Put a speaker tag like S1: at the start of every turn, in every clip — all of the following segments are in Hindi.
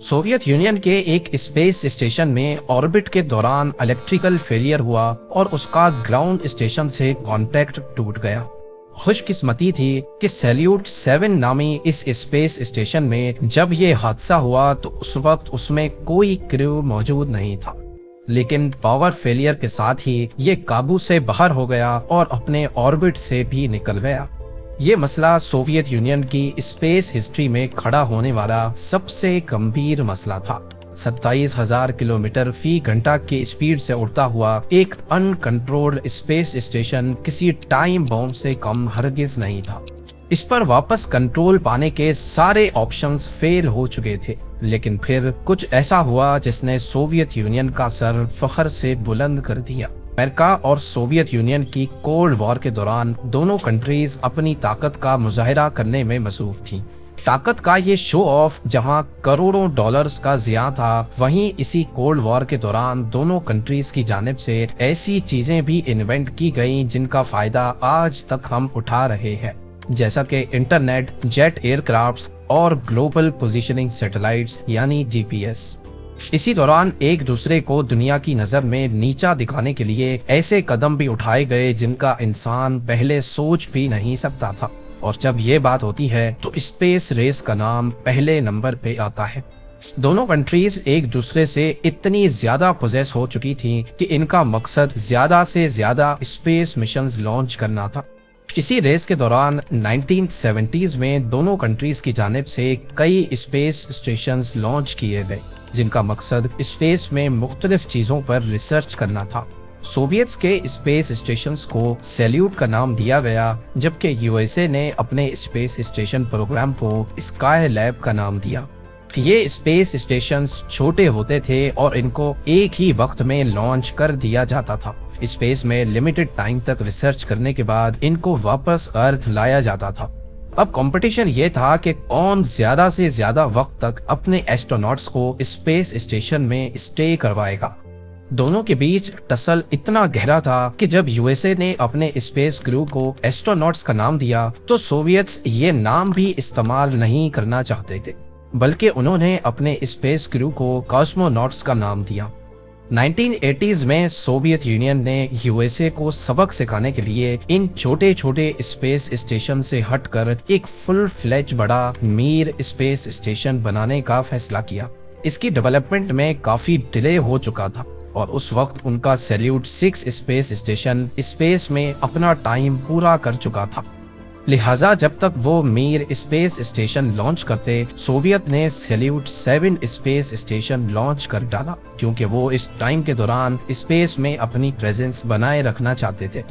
S1: सोवियत यूनियन के एक स्पेस स्टेशन में ऑर्बिट के दौरान इलेक्ट्रिकल फेलियर हुआ और उसका ग्राउंड स्टेशन से कॉन्टैक्ट टूट गया। खुशकिस्मती थी कि सैल्यूट 7 नामी इस स्पेस स्टेशन में जब ये हादसा हुआ तो उस वक्त उसमें कोई क्रू मौजूद नहीं था, लेकिन पावर फेलियर के साथ ही ये काबू से बाहर हो गया और अपने ऑर्बिट से भी निकल गया। ये मसला सोवियत यूनियन की स्पेस हिस्ट्री में खड़ा होने वाला सबसे गंभीर मसला था। 27,000 किलोमीटर फी घंटा की स्पीड से उड़ता हुआ एक अनकंट्रोल्ड स्पेस स्टेशन किसी टाइम बॉम्ब से कम हरगिज नहीं था। इस पर वापस कंट्रोल पाने के सारे ऑप्शंस फेल हो चुके थे, लेकिन फिर कुछ ऐसा हुआ जिसने सोवियत यूनियन का सर फख्र से बुलंद कर दिया। अमेरिका और सोवियत यूनियन की कोल्ड वॉर के दौरान दोनों कंट्रीज अपनी ताकत का मुजाहिरा करने में मसरूफ थीं। ताकत का ये शो ऑफ जहां करोड़ों डॉलर्स का जिया था, वहीं इसी कोल्ड वॉर के दौरान दोनों कंट्रीज की जानिब से ऐसी चीजें भी इन्वेंट की गईं जिनका फायदा आज तक हम उठा रहे हैं, जैसा कि इंटरनेट, जेट एयरक्राफ्ट्स और ग्लोबल पोजीशनिंग सैटेलाइट्स यानी जीपीएस। इसी दौरान एक दूसरे को दुनिया की नजर में नीचा दिखाने के लिए ऐसे कदम भी उठाए गए जिनका इंसान पहले सोच भी नहीं सकता था। और जब ये बात होती है तो स्पेस रेस का नाम पहले नंबर पे आता है। दोनों कंट्रीज एक दूसरे से इतनी ज्यादा पोजेस हो चुकी थी कि इनका मकसद ज्यादा से ज्यादा स्पेस मिशंस लॉन्च करना था। इसी रेस के दौरान 1970s में दोनों कंट्रीज की जानिब से कई स्पेस स्टेशंस लॉन्च किए गए जिनका मकसद स्पेस में मुख्तलिफ चीजों पर रिसर्च करना था। सोवियट्स के स्पेस स्टेशंस को सैल्यूट का नाम दिया गया, जबकि यूएसए ने अपने स्पेस स्टेशन प्रोग्राम को स्काई लैब का नाम दिया। ये स्पेस स्टेशंस छोटे होते थे और इनको एक ही वक्त में लॉन्च कर दिया जाता था। स्पेस में लिमिटेड टाइम तक रिसर्च करने के बाद इनको वापस अर्थ लाया जाता था। अब कंपटीशन ये था कि कौन ज्यादा से ज्यादा वक्त तक अपने एस्ट्रोनॉट्स को स्पेस स्टेशन में स्टे करवाएगा। दोनों के बीच टसल इतना गहरा था कि जब यूएसए ने अपने स्पेस क्रू को एस्ट्रोनॉट्स का नाम दिया तो सोवियट्स ये नाम भी इस्तेमाल नहीं करना चाहते थे, बल्कि उन्होंने अपने स्पेस क्रू को कॉस्मोनॉट्स का नाम दिया। 1980s में सोवियत यूनियन ने यूएसए को सबक सिखाने के लिए इन छोटे छोटे स्पेस स्टेशन से हटकर एक फुल फ्लेज बड़ा मीर स्पेस स्टेशन बनाने का फैसला किया। इसकी डेवलपमेंट में काफी डिले हो चुका था और उस वक्त उनका सैल्यूट 6 स्पेस स्टेशन स्पेस में अपना टाइम पूरा कर चुका था। लिहाजा जब तक वो मीर स्पेस स्टेशन लॉन्च करते, सोवियत ने सैल्यूट 7 स्पेस स्टेशन लॉन्च कर डाला, क्योंकि वो इस टाइम के दौरान स्पेस में अपनी प्रेजेंस बनाए रखना चाहते थे।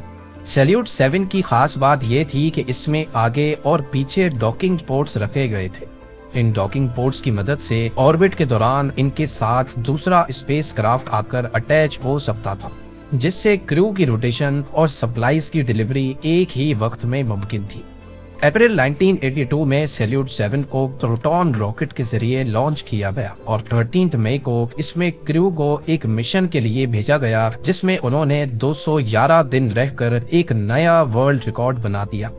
S1: सैल्यूट 7 की खास बात ये थी कि इसमें आगे और पीछे डॉकिंग पोर्ट्स रखे गए थे। इन डॉकिंग पोर्ट्स की मदद से ऑर्बिट के दौरान इनके साथ दूसरा स्पेसक्राफ्ट आकर अटैच हो सकता था, जिससे क्रू की रोटेशन और सप्लाईज की डिलीवरी एक ही वक्त में मुमकिन थी। अप्रैल 1982 में सैल्यूट 7 को प्रोटॉन रॉकेट के जरिए लॉन्च किया गया और 13 मई को इसमें क्रू को एक मिशन के लिए भेजा गया, जिसमें उन्होंने 211 दिन रहकर एक नया वर्ल्ड रिकॉर्ड बना दिया।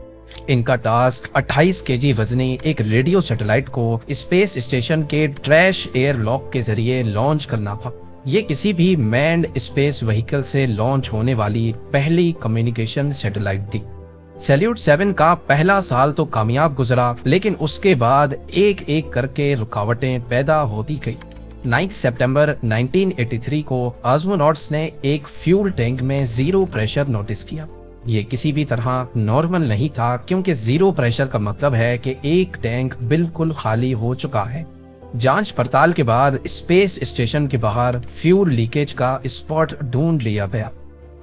S1: इनका टास्क 28 केजी वजनी एक रेडियो सैटेलाइट को स्पेस स्टेशन के ट्रैश एयर लॉक के जरिए लॉन्च करना था। ये किसी भी मैन्ड स्पेस व्हीकल से लॉन्च होने वाली पहली कम्युनिकेशन सैटेलाइट थी। सैल्यूट 7 का पहला साल तो कामयाब गुजरा, लेकिन उसके बाद एक एक करके रुकावटें पैदा होती गई। 9 सितंबर 1983 को कॉस्मोनॉट्स ने एक फ्यूल टैंक में जीरो प्रेशर नोटिस किया। ये किसी भी तरह नॉर्मल नहीं था, क्योंकि जीरो प्रेशर का मतलब है कि एक टैंक बिल्कुल खाली हो चुका है। जांच पड़ताल के बाद स्पेस स्टेशन के बाहर फ्यूल लीकेज का स्पॉट ढूंढ लिया गया।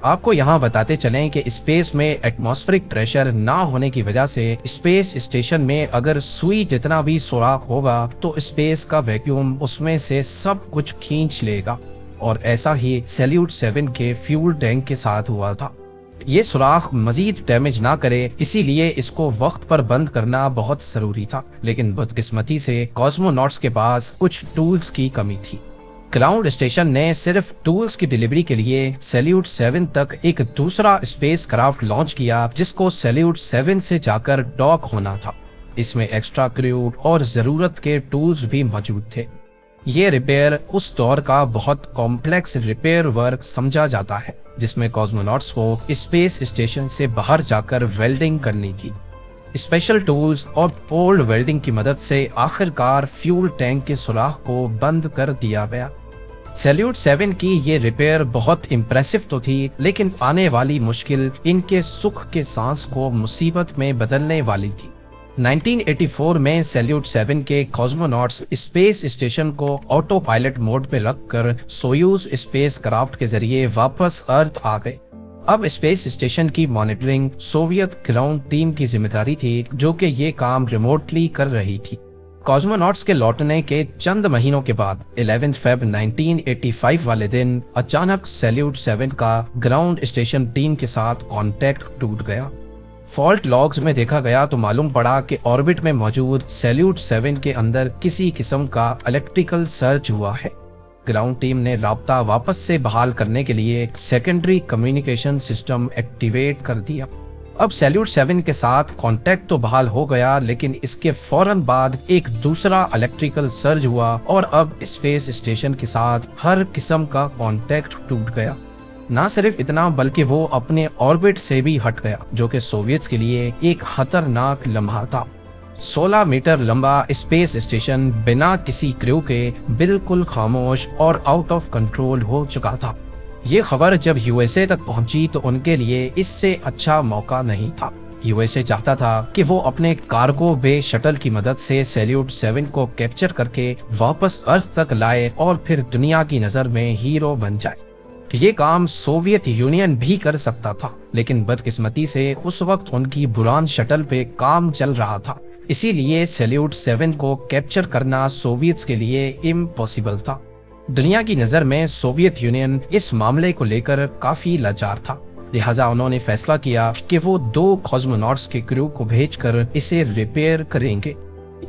S1: आपको यहाँ बताते चलें कि स्पेस में एटमॉस्फेरिक प्रेशर ना होने की वजह से स्पेस स्टेशन में अगर सुई जितना भी सुराख होगा तो स्पेस का वैक्यूम उसमें से सब कुछ खींच लेगा, और ऐसा ही सैल्यूट 7 के फ्यूल टैंक के साथ हुआ था। ये सुराख मजीद डैमेज ना करे, इसीलिए इसको वक्त पर बंद करना बहुत जरूरी था, लेकिन बदकिस्मती से कॉस्मोनॉट्स के पास कुछ टूल्स की कमी थी। ग्राउंड स्टेशन ने सिर्फ टूल्स की डिलीवरी के लिए सैल्यूट 7 तक एक दूसरा स्पेस क्राफ्ट लॉन्च किया, जिसको सैल्यूट 7 से जाकर डॉक होना था। इसमें एक्स्ट्रा क्रू और जरूरत के टूल्स भी मौजूद थे। ये रिपेयर उस दौर का बहुत कॉम्प्लेक्स रिपेयर वर्क समझा जाता है, जिसमें कॉस्मोनॉट्स को स्पेस स्टेशन से बाहर जाकर वेल्डिंग करनी थी। स्पेशल टूल्स और पोल्ड वेल्डिंग की मदद से आखिरकार फ्यूल टैंक के सुराख को बंद कर दिया गया। सैल्यूट 7 की ये रिपेयर बहुत इम्प्रेसिव तो थी, लेकिन आने वाली मुश्किल इनके सुख के सांस को मुसीबत में बदलने वाली थी। 1984 में सैल्यूट 7 के कॉस्मोनॉट्स स्पेस स्टेशन को ऑटो पायलट मोड पे रखकर सोयूज स्पेस क्राफ्ट के जरिए वापस अर्थ आ गए। अब स्पेस स्टेशन की मॉनिटरिंग सोवियत ग्राउंड टीम की जिम्मेदारी थी, जो कि ये काम रिमोटली कर रही थी। कॉस्मोनॉट्स के लौटने के चंद महीनों के बाद 11 फरवरी 1985 वाले दिन अचानक सैल्यूट 7 का ग्राउंड स्टेशन टीम के साथ कांटेक्ट टूट गया। फॉल्ट लॉग्स में देखा गया तो मालूम पड़ा कि ऑर्बिट में मौजूद सैल्यूट 7 के अंदर किसी किस्म का इलेक्ट्रिकल सर्ज हुआ है। ग्राउंड टीम ने राब्ता वापस से बहाल करने के लिए सेकेंडरी कम्युनिकेशन सिस्टम एक्टिवेट कर दिया। अब सैल्यूट 7 के साथ कांटेक्ट तो बहाल हो गया, लेकिन इसके फौरन बाद एक दूसरा इलेक्ट्रिकल सर्ज हुआ और अब स्पेस स्टेशन के साथ हर किस्म का कांटेक्ट टूट गया। ना सिर्फ इतना, बल्कि वो अपने ऑर्बिट से भी हट गया, जो कि सोवियट्स के लिए एक खतरनाक लम्हा था। 16 मीटर लंबा स्पेस स्टेशन बिना किसी क्रू के बिल्कुल खामोश और आउट ऑफ कंट्रोल हो चुका था। ये खबर जब यूएसए तक पहुंची तो उनके लिए इससे अच्छा मौका नहीं था। यूएसए चाहता था कि वो अपने कार्गो बे शटल की मदद से सैल्यूट 7 को कैप्चर करके वापस अर्थ तक लाए और फिर दुनिया की नजर में हीरो बन जाए। ये काम सोवियत यूनियन भी कर सकता था, लेकिन बदकिस्मती से उस वक्त उनकी बुरान शटल पे काम चल रहा था। इसीलिए सैल्यूट 7 को कैप्चर करना सोवियट्स के लिए इम्पॉसिबल था। दुनिया की नजर में सोवियत यूनियन इस मामले को लेकर काफी लाचार था, लिहाजा उन्होंने फैसला किया कि वो 2 कॉस्मोनॉट्स के क्रू को भेजकर इसे रिपेयर करेंगे।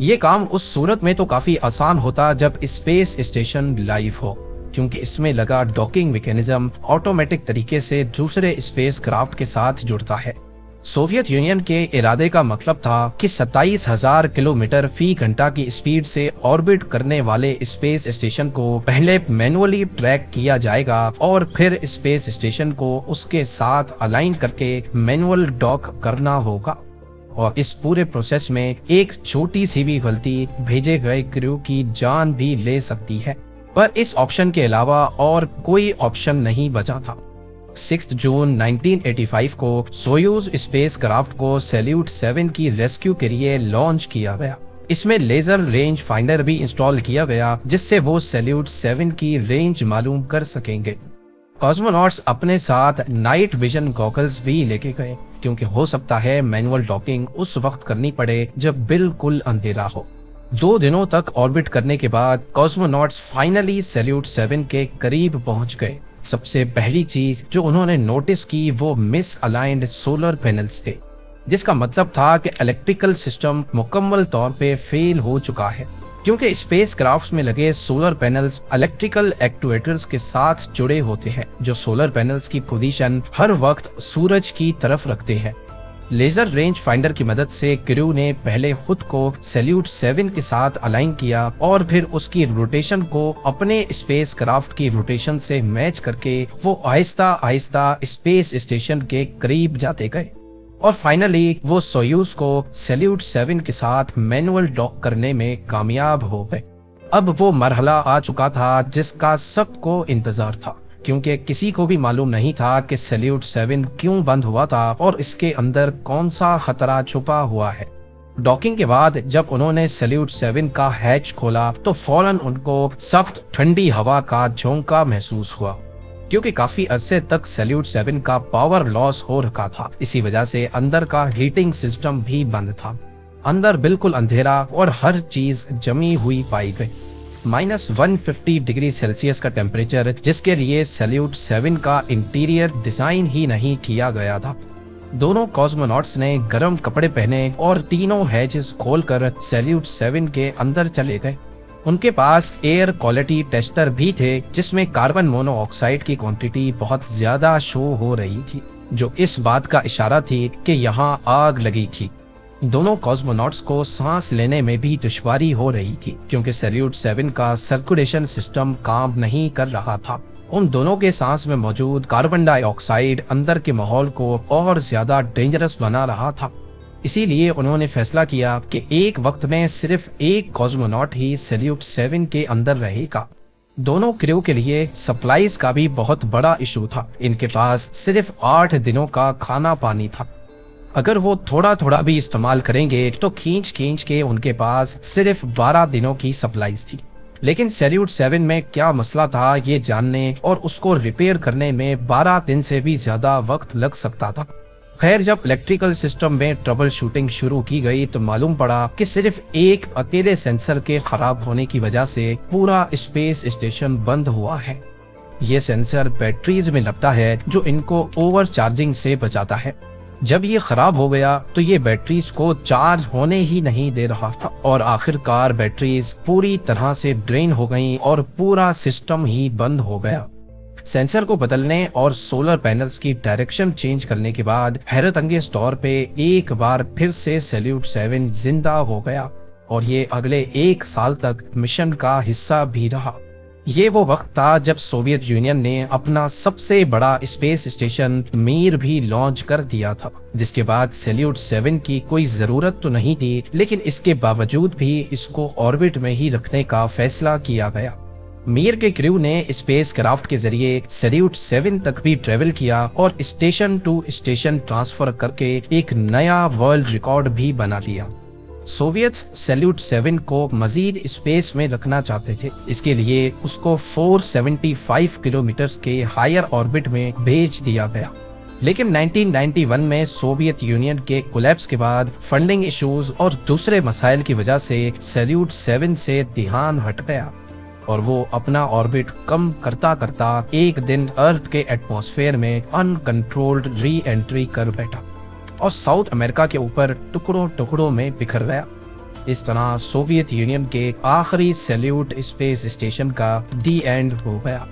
S1: ये काम उस सूरत में तो काफी आसान होता जब स्पेस स्टेशन लाइव हो, क्योंकि इसमें लगा डॉकिंग मैकेनिज्म ऑटोमेटिक तरीके से दूसरे स्पेस क्राफ्ट के साथ जुड़ता है। सोवियत यूनियन के इरादे का मतलब था कि 27,000 किलोमीटर फी घंटा की स्पीड से ऑर्बिट करने वाले स्पेस स्टेशन को पहले मैनुअली ट्रैक किया जाएगा और फिर स्पेस स्टेशन को उसके साथ अलाइन करके मैनुअल डॉक करना होगा। और इस पूरे प्रोसेस में एक छोटी सी भी गलती भेजे गए क्रू की जान भी ले सकती है, पर इस ऑप्शन के अलावा और कोई ऑप्शन नहीं बचा था। 6 जून 1985 को सोयूज स्पेस क्राफ्ट को सैल्यूट 7 की रेस्क्यू के लिए लॉन्च किया गया। इसमें लेजर रेंज फाइंडर भी इंस्टॉल किया गया, जिससे वो सैल्यूट 7 की रेंज मालूम कर सकेंगे। कॉस्मोनॉट्स अपने साथ नाइट विजन गॉगल्स भी लेके गए, क्योंकि हो सकता है मैनुअल डॉकिंग उस वक्त करनी पड़े जब बिल्कुल अंधेरा हो। 2 दिनों तक ऑर्बिट करने के बाद कॉस्मोनॉट्स फाइनली सैल्यूट 7 के करीब पहुंच गए। सबसे पहली चीज जो उन्होंने नोटिस की वो मिस अलाइंड सोलर पैनल्स थे, जिसका मतलब था कि इलेक्ट्रिकल सिस्टम मुकम्मल तौर पे फेल हो चुका है, क्योंकि स्पेस क्राफ्ट्स में लगे सोलर पैनल्स इलेक्ट्रिकल एक्चुएटर्स के साथ जुड़े होते हैं, जो सोलर पैनल्स की पोजीशन हर वक्त सूरज की तरफ रखते हैं। लेजर रेंज फाइंडर की मदद से क्रू ने पहले खुद को सैल्यूट 7 के साथ अलाइन किया और फिर उसकी रोटेशन को अपने स्पेस क्राफ्ट की रोटेशन से मैच करके वो आहिस्ता आहिस्ता स्पेस स्टेशन के करीब जाते गए और फाइनली वो सोयूज को सैल्यूट 7 के साथ मैनुअल डॉक करने में कामयाब हो गए। अब वो मरहला आ चुका था जिसका सबको इंतजार था, क्योंकि किसी को भी मालूम नहीं था कि सैल्यूट 7 क्यों बंद हुआ था और इसके अंदर कौन सा खतरा छुपा हुआ है। डॉकिंग के बाद जब उन्होंने सैल्यूट 7 का हैच खोला तो फौरन उनको सख्त ठंडी हवा का झोंका महसूस हुआ, क्योंकि काफी अरसे तक सैल्यूट 7 का पावर लॉस हो रखा था। इसी वजह से अंदर का हीटिंग सिस्टम भी बंद था। अंदर बिल्कुल अंधेरा और हर चीज जमी हुई पाई गई। -150 डिग्री सेल्सियस का टेम्परेचर, जिसके लिए सैल्यूट 7 का इंटीरियर डिजाइन ही नहीं किया गया था। दोनों कॉस्मोनॉट्स ने गर्म कपड़े पहने और तीनों हैचेस खोलकर सैल्यूट 7 के अंदर चले गए। उनके पास एयर क्वालिटी टेस्टर भी थे, जिसमें कार्बन मोनोऑक्साइड की क्वांटिटी बहुत ज्यादा शो हो रही थी, जो इस बात का इशारा थी कि यहाँ आग लगी थी। दोनों कॉस्मोनॉट्स को सांस लेने में भी दुश्वारी हो रही थी क्योंकि सैल्यूट 7 का सर्कुलेशन सिस्टम काम नहीं कर रहा था। उन दोनों के सांस में मौजूद कार्बन डाइऑक्साइड अंदर के माहौल को और ज्यादा डेंजरस बना रहा था। इसीलिए उन्होंने फैसला किया कि एक वक्त में सिर्फ एक कॉस्मोनॉट ही सैल्यूट 7 के अंदर रहेगा। दोनों क्रू के लिए सप्लाईज का भी बहुत बड़ा इशू था। इनके पास सिर्फ 8 दिनों का खाना पानी था। अगर वो थोड़ा थोड़ा भी इस्तेमाल करेंगे तो खींच खींच के उनके पास सिर्फ 12 दिनों की सप्लाईज थी। लेकिन सैल्यूट 7 में क्या मसला था ये जानने और उसको रिपेयर करने में 12 दिन से भी ज्यादा वक्त लग सकता था। खैर, जब इलेक्ट्रिकल सिस्टम में ट्रबल शूटिंग शुरू की गई तो मालूम पड़ा कि सिर्फ एक अकेले सेंसर के खराब होने की वजह से पूरा स्पेस स्टेशन बंद हुआ है। ये सेंसर बैटरीज में लगता है जो इनको ओवर चार्जिंग से बचाता है। जब ये खराब हो गया तो ये बैटरीज को चार्ज होने ही नहीं दे रहा था और आखिरकार बैटरीज पूरी तरह से ड्रेन हो गईं और पूरा सिस्टम ही बंद हो गया। सेंसर को बदलने और सोलर पैनल्स की डायरेक्शन चेंज करने के बाद हैरत अंगेज तौर पे एक बार फिर से सैल्यूट 7 जिंदा हो गया और ये अगले 1 साल तक मिशन का हिस्सा भी रहा। ये वो वक्त था जब सोवियत यूनियन ने अपना सबसे बड़ा स्पेस स्टेशन मीर भी लॉन्च कर दिया था, जिसके बाद सैल्यूट 7 की कोई जरूरत तो नहीं थी, लेकिन इसके बावजूद भी इसको ऑर्बिट में ही रखने का फैसला किया गया। मीर के क्रू ने स्पेस क्राफ्ट के जरिए सैल्यूट 7 तक भी ट्रेवल किया और स्टेशन टू स्टेशन ट्रांसफर करके एक नया वर्ल्ड रिकॉर्ड भी बना लिया। सोवियट्स सैल्यूट 7 को मजीद स्पेस में रखना चाहते थे। इसके लिए उसको 475 किलोमीटर के हायर ऑर्बिट में भेज दिया गया। लेकिन 1991 में सोवियत यूनियन के कोलैप्स के बाद फंडिंग इश्यूज और दूसरे मसाइल की वजह से सैल्यूट 7 से ध्यान हट गया और वो अपना ऑर्बिट कम करता करता एक दिन अर्थ के एटमॉस्फेयर में अनकंट्रोल्ड री एंट्री कर बैठा और साउथ अमेरिका के ऊपर टुकड़ों टुकड़ों में बिखर गया। इस तरह सोवियत यूनियन के आखिरी सैल्यूट स्पेस स्टेशन का दी एंड हो गया।